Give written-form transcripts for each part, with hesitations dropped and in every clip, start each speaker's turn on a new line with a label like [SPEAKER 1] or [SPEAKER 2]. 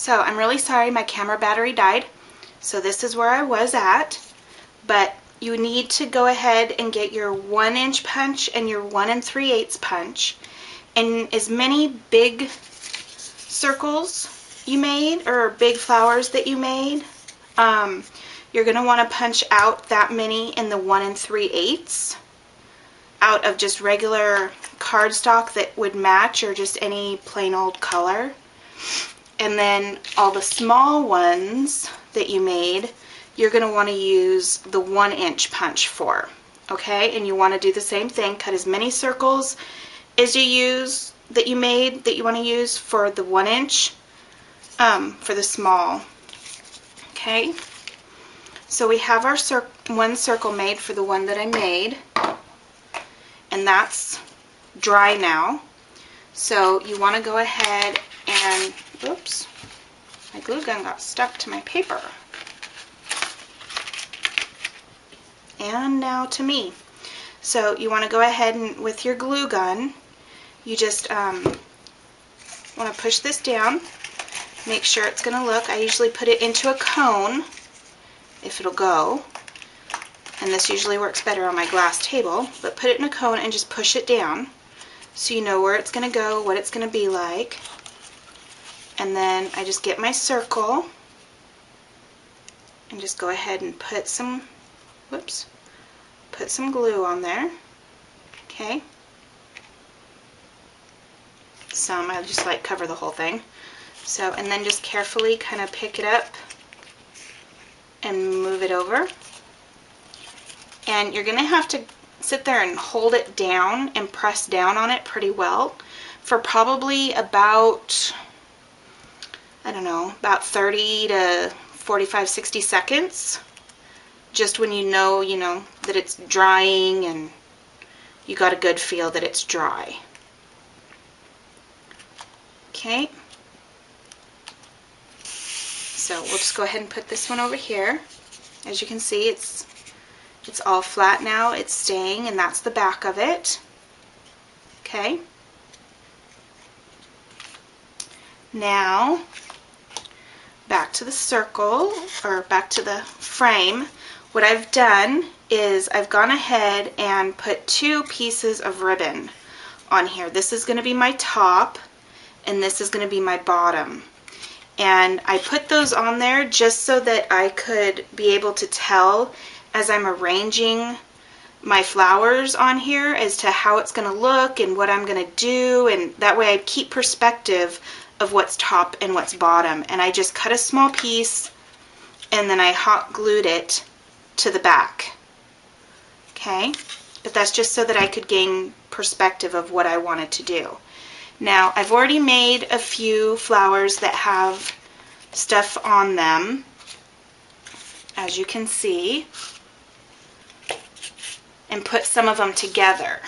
[SPEAKER 1] So I'm really sorry my camera battery died. So this is where I was at. But you need to go ahead and get your 1-inch punch and your 1 3/8 punch. And as many big circles you made, or big flowers that you made, you're going to want to punch out that many in the 1 3/8 out of just regular cardstock that would match, or just any plain old color. And then all the small ones that you made, you're going to want to use the 1-inch punch for. Okay, and you want to do the same thing. Cut as many circles as you made that you want to use for the 1-inch for the small. Okay, so we have our one circle made for the one that I made, and that's dry now. So you want to go ahead and, oops, my glue gun got stuck to my paper. And now to me. So you want to go ahead and with your glue gun, you just want to push this down, make sure it's going to look. I usually put it into a cone if it'll go, and this usually works better on my glass table, but put it in a cone and just push it down so you know where it's going to go, what it's going to be like. And then I just get my circle and just go ahead and put some, whoops, put some glue on there. Okay. Some, I just like cover the whole thing. So, and then just carefully kind of pick it up and move it over. And you're going to have to sit there and hold it down and press down on it pretty well for probably about, I don't know, about 30 to 45, 60 seconds. Just when you know that it's drying and you got a good feel that it's dry. Okay. So we'll just go ahead and put this one over here. As you can see, it's all flat now. It's staying, and that's the back of it. Okay. Now, back to the circle, or back to the frame. What I've done is I've gone ahead and put 2 pieces of ribbon on here. This is going to be my top, and this is going to be my bottom. And I put those on there just so that I could be able to tell as I'm arranging my flowers on here as to how it's going to look and what I'm going to do, and that way I keep perspective of what's top and what's bottom. And I just cut a small piece and then I hot glued it to the back. Okay, but that's just so that I could gain perspective of what I wanted to do. Now I've already made a few flowers that have stuff on them, as you can see, and put some of them together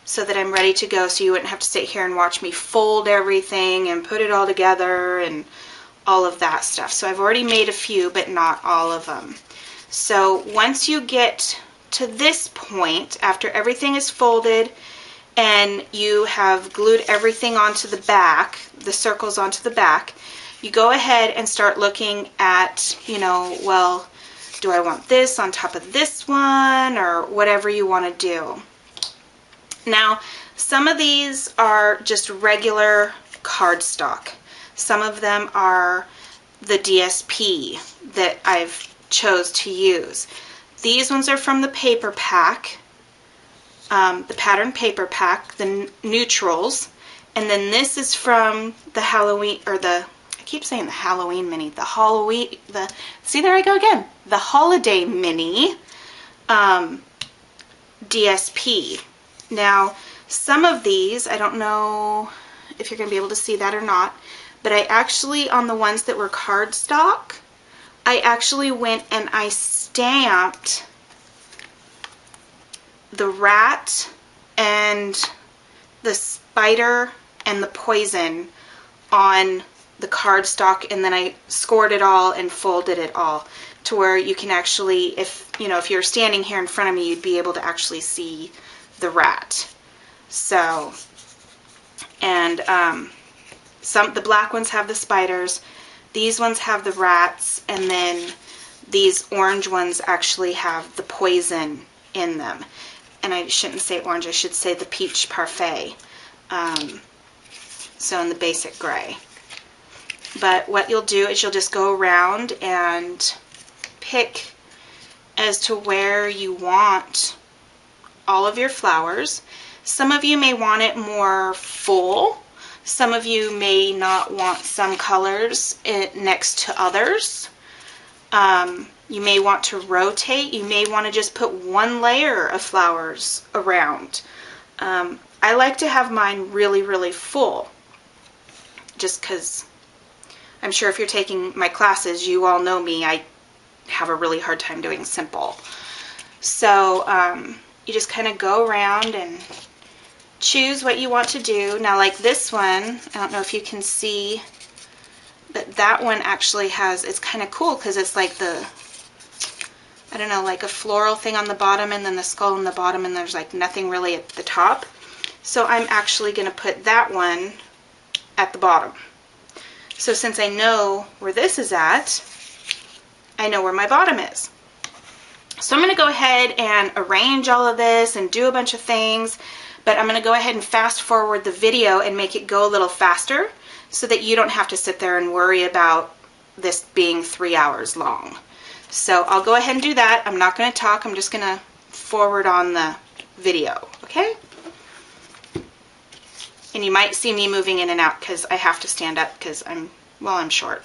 [SPEAKER 1] so that I'm ready to go, so you wouldn't have to sit here and watch me fold everything and put it all together and all of that stuff. So I've already made a few, but not all of them. So once you get to this point, after everything is folded and you have glued everything onto the back, the circles onto the back, you go ahead and start looking at, well, do I want this on top of this one, or whatever you want to do. Now, some of these are just regular cardstock. Some of them are the DSP that I've chose to use. These ones are from the paper pack, the pattern paper pack, the neutrals, and then this is from the Halloween, or I keep saying the Halloween mini, see, there I go again, the holiday mini DSP. Now, some of these, I don't know if you're going to be able to see that or not, but I actually, on the ones that were cardstock, I actually went and I stamped the rat and the spider and the poison on the cardstock, and then I scored it all and folded it all to where you can actually, if you're standing here in front of me, you'd be able to actually see the rat. So, and The black ones have the spiders, these ones have the rats, and then these orange ones actually have the poison in them. And I shouldn't say orange, I should say the peach parfait. So in the basic gray. But what you'll do is you'll just go around and pick as to where you want all of your flowers. Some of you may want it more full. Some of you may not want some colors next to others. You may want to rotate. You may want to just put one layer of flowers around. I like to have mine really, really full, just because I'm sure if you're taking my classes, you all know me. I have a really hard time doing simple. So you just kind of go around and choose what you want to do. Now, like this one, I don't know if you can see, but that one actually has, it's kind of cool because it's like the, I don't know, like a floral thing on the bottom and then the skull on the bottom, and there's like nothing really at the top. So I'm actually going to put that one at the bottom. So since I know where this is at, I know where my bottom is. So I'm going to go ahead and arrange all of this and do a bunch of things, but I'm going to go ahead and fast forward the video and make it go a little faster so that you don't have to sit there and worry about this being 3 hours long. So I'll go ahead and do that. I'm not going to talk. I'm just going to forward on the video, okay? And you might see me moving in and out because I have to stand up because I'm short.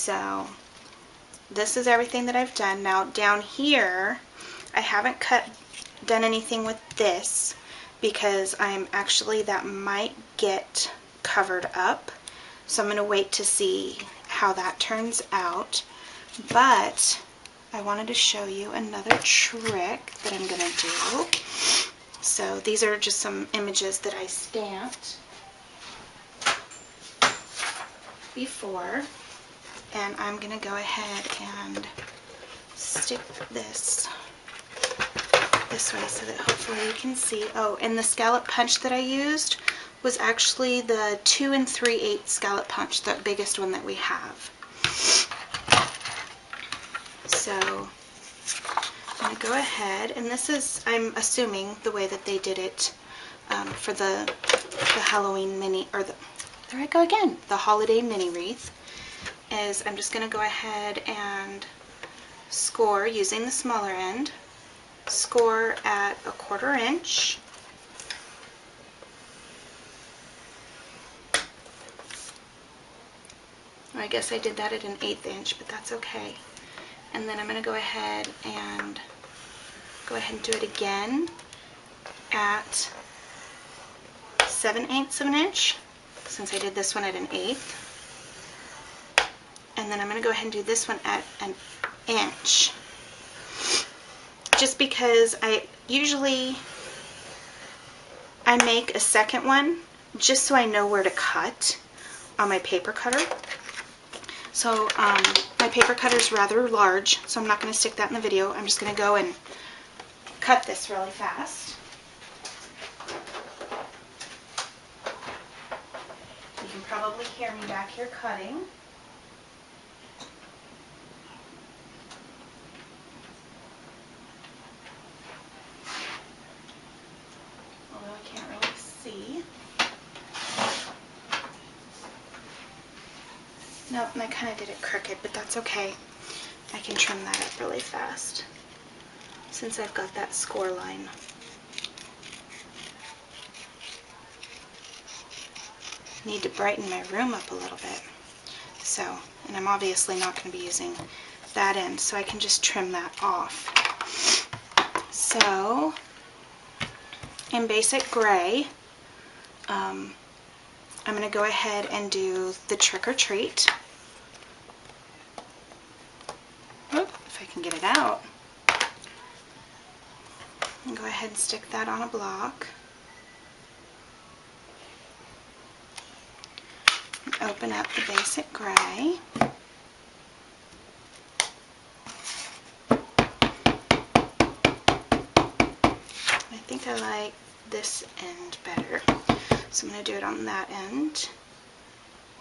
[SPEAKER 1] So this is everything that I've done. Now down here, I haven't done anything with this because that might get covered up. So I'm going to wait to see how that turns out. But I wanted to show you another trick that I'm going to do. So these are just some images that I stamped before. And I'm going to go ahead and stick this way so that hopefully you can see. Oh, and the scallop punch that I used was actually the 2 3/8 scallop punch, the biggest one that we have. So I'm going to go ahead, and this is, I'm assuming, the way that they did it for the Halloween mini, or there I go again, the holiday mini wreath, is I'm just going to go ahead and score using the smaller end. Score at 1/4 inch. I guess I did that at an 1/8 inch, but that's okay. And then I'm going to go ahead and do it again at 7/8 of an inch, since I did this one at an 1/8. And then I'm going to go ahead and do this one at an inch. Just because I make a second one just so I know where to cut on my paper cutter. So my paper cutter is rather large, so I'm not going to stick that in the video. I'm just going to go and cut this really fast. You can probably hear me back here cutting. Although I can't really see. Nope, and I kind of did it crooked, but that's okay. I can trim that up really fast since I've got that score line. Need to brighten my room up a little bit. So, and I'm obviously not going to be using that end, so I can just trim that off. So, in basic gray, I'm going to go ahead and do the trick or treat. Oop, if I can get it out. And go ahead and stick that on a block. And open up the basic gray. I think I like this end better. So I'm going to do it on that end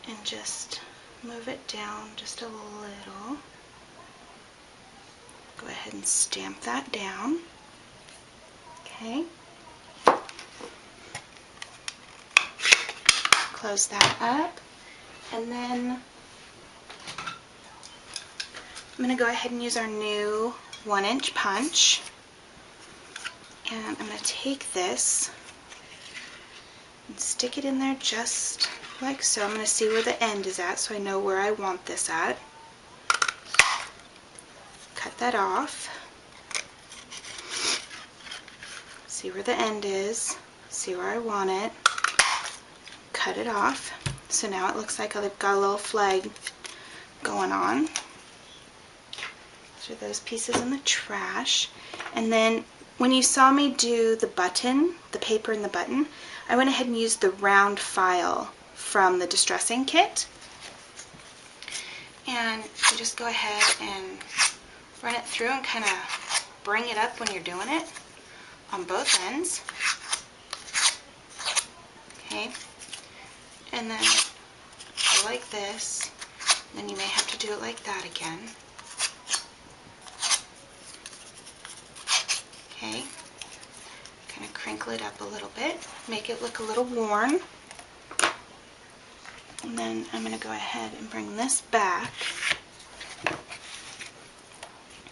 [SPEAKER 1] and just move it down just a little. Go ahead and stamp that down. Okay. Close that up. And then I'm going to go ahead and use our new 1-inch punch. And I'm going to take this and stick it in there just like so. I'm going to see where the end is at so I know where I want this at. Cut that off. See where the end is. See where I want it. Cut it off. So now it looks like I've got a little flag going on. Those are those pieces in the trash. And then when you saw me do the button, the paper and the button, I went ahead and used the round file from the distressing kit. And you just go ahead and run it through and kind of bring it up when you're doing it on both ends. Okay. And then go like this. Then you may have to do it like that again. Okay. Kind of crinkle it up a little bit. Make it look a little worn. And then I'm going to go ahead and bring this back.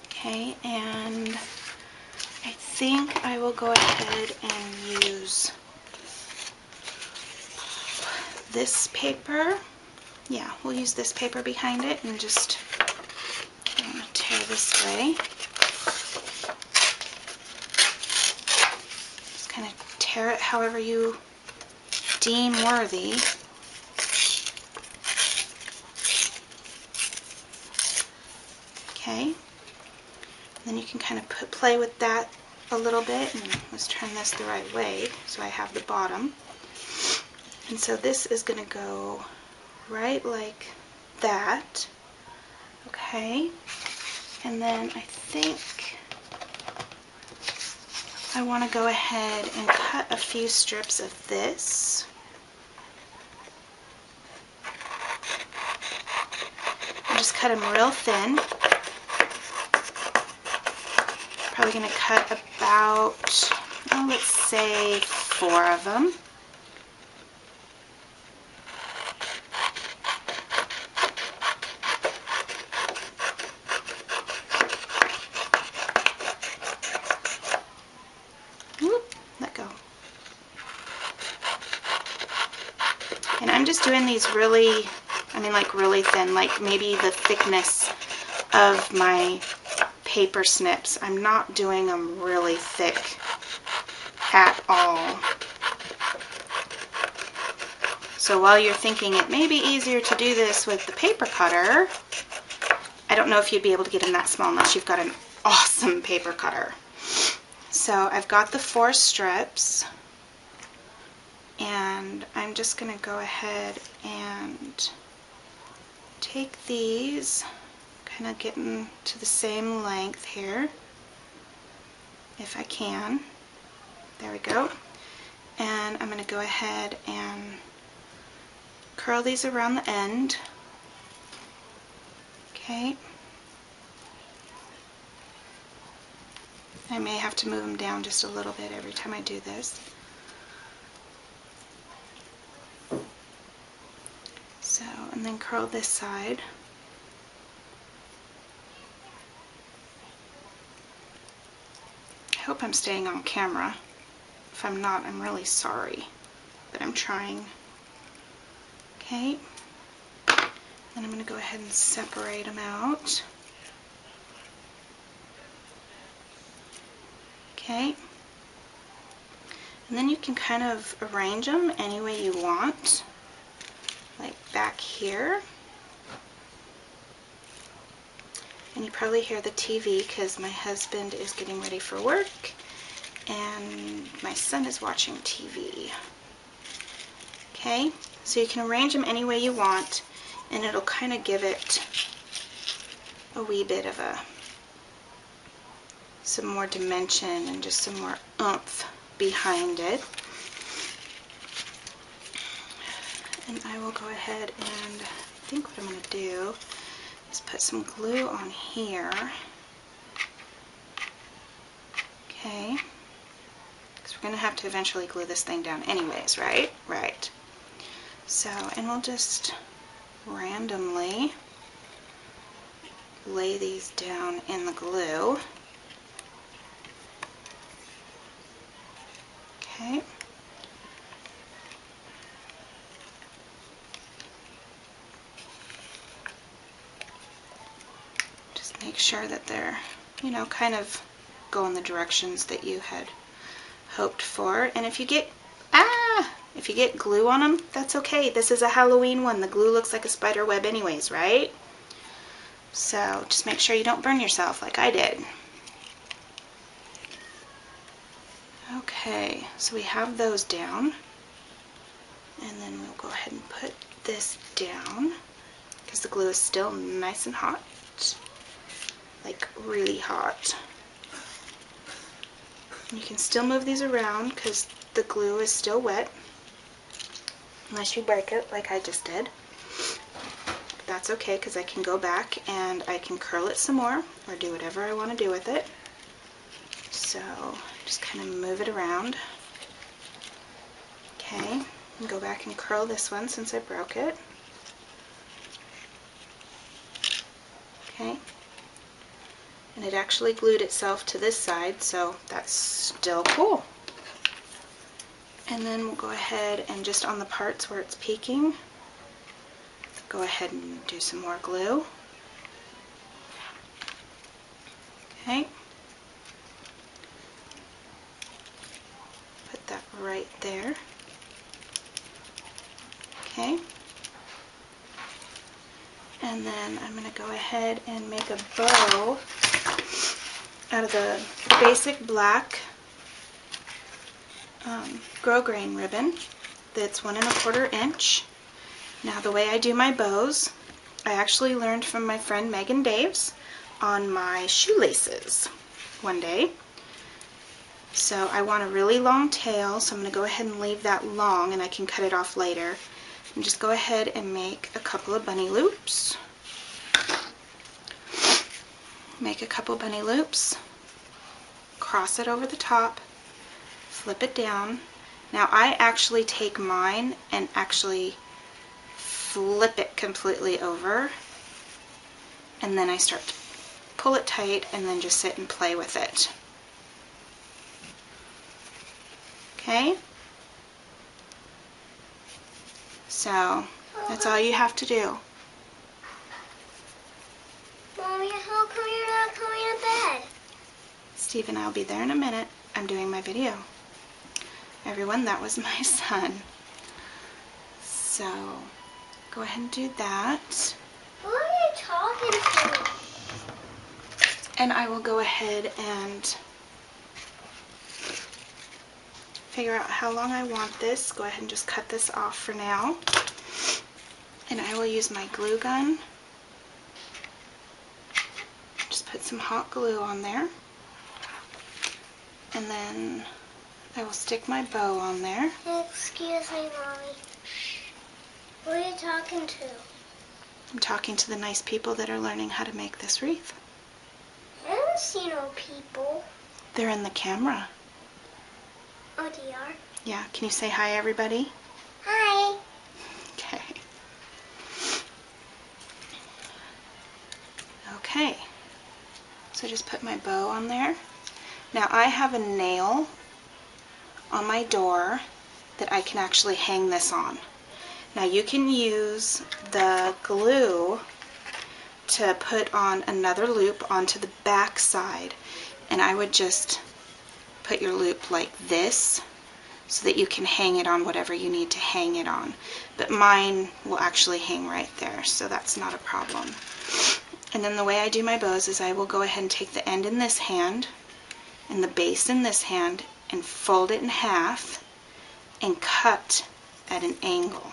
[SPEAKER 1] Okay, and I think I will go ahead and use this paper Yeah, we'll use this paper behind it and just I'm going to tear this way. Just kind of tear it however you deem worthy. Okay, then you can kind of play with that a little bit, and let's turn this the right way so I have the bottom. And so this is going to go right like that. Okay, and then I think I want to go ahead and cut a few strips of this. And just cut them real thin. Probably going to cut about, oh, let's say 4 of them. Whoop, let go. And I'm just doing these really, I mean like really thin, like maybe the thickness of my paper snips. I'm not doing them really thick at all. So while you're thinking it may be easier to do this with the paper cutter, I don't know if you'd be able to get them that small unless you've got an awesome paper cutter. So I've got the 4 strips, and I'm just going to go ahead and take these, kind of getting to the same length here, if I can. There we go. And I'm going to go ahead and curl these around the end. Okay. I may have to move them down just a little bit every time I do this. So, and then curl this side. I hope I'm staying on camera. If I'm not, I'm really sorry, but I'm trying. Okay. Then I'm going to go ahead and separate them out. Okay. And then you can kind of arrange them any way you want. Like back here. And you probably hear the TV because my husband is getting ready for work and my son is watching TV. Okay, so you can arrange them any way you want, and it'll kind of give it a wee bit of some more dimension and just some more oomph behind it. And I will go ahead and I think what I'm going to do is put some glue on here. Okay. Because we're going to have to eventually glue this thing down anyways, right? Right. So, and we'll just randomly lay these down in the glue. Okay. Just make sure that they're, you know, kind of go in the directions that you had hoped for. And if you get glue on them, that's okay. This is a Halloween one. The glue looks like a spider web anyways, right? So just make sure you don't burn yourself like I did. Okay, so we have those down. And then we'll go ahead and put this down because the glue is still nice and hot. Like really hot. And you can still move these around because the glue is still wet. Unless you break it like I just did. But that's okay because I can go back and I can curl it some more or do whatever I want to do with it. So just kind of move it around. Okay, and go back and curl this one since I broke it. Okay. And it actually glued itself to this side, so that's still cool. And then we'll go ahead and just on the parts where it's peeking, Go ahead and do some more glue. Okay. Put that right there. Okay. And then I'm going to go ahead and make a bow out of the basic black grosgrain ribbon that's 1 1/4 inch. Now the way I do my bows, I actually learned from my friend Megan Daves on my shoelaces one day. So I want a really long tail, so I'm going to go ahead and leave that long, and I can cut it off later. And just go ahead and make a couple of bunny loops. Make a couple bunny loops, cross it over the top, flip it down. Now I actually take mine and actually flip it completely over, and then I start to pull it tight and then just sit and play with it. Okay? So that's all you have to do.
[SPEAKER 2] Mommy, how come you're not coming to bed?
[SPEAKER 1] Stephen, I'll be there in a minute. I'm doing my video. Everyone, that was my son. So, go ahead and do that.
[SPEAKER 2] Who are you talking to?
[SPEAKER 1] And I will go ahead and figure out how long I want this. Go ahead and just cut this off for now. And I will use my glue gun. Just put some hot glue on there. And then I will stick my bow on there.
[SPEAKER 2] Excuse me, Mommy. Who are you talking to?
[SPEAKER 1] I'm talking to the nice people that are learning how to make this wreath.
[SPEAKER 2] I don't see no people.
[SPEAKER 1] They're in the camera.
[SPEAKER 2] Oh, they are?
[SPEAKER 1] Yeah, can you say hi, everybody?
[SPEAKER 2] Hi.
[SPEAKER 1] Okay. Okay. So just put my bow on there. Now I have a nail on my door that I can actually hang this on. Now you can use the glue to put on another loop onto the back side, and I would just put your loop like this so that you can hang it on whatever you need to hang it on. But mine will actually hang right there, so that's not a problem. And then the way I do my bows is I will go ahead and take the end in this hand and the base in this hand and fold it in half and cut at an angle.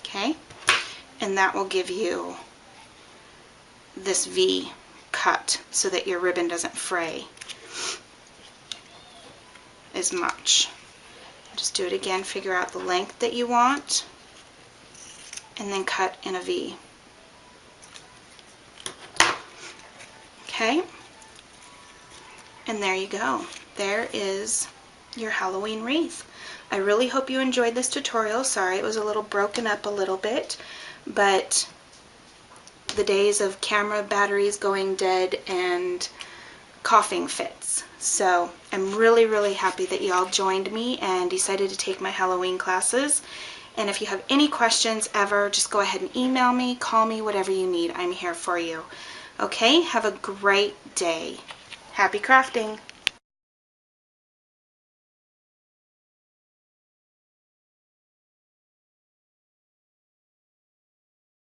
[SPEAKER 1] Okay? And that will give you this V cut so that your ribbon doesn't fray as much. Just do it again, figure out the length that you want, and then cut in a V. Okay? And there you go. There is your Halloween wreath. I really hope you enjoyed this tutorial. Sorry, it was a little broken up a little bit, but the days of camera batteries going dead and coughing fits. So I'm really, really happy that you all joined me and decided to take my Halloween classes. And if you have any questions ever, just go ahead and email me, call me, whatever you need. I'm here for you. Okay, have a great day. Happy crafting.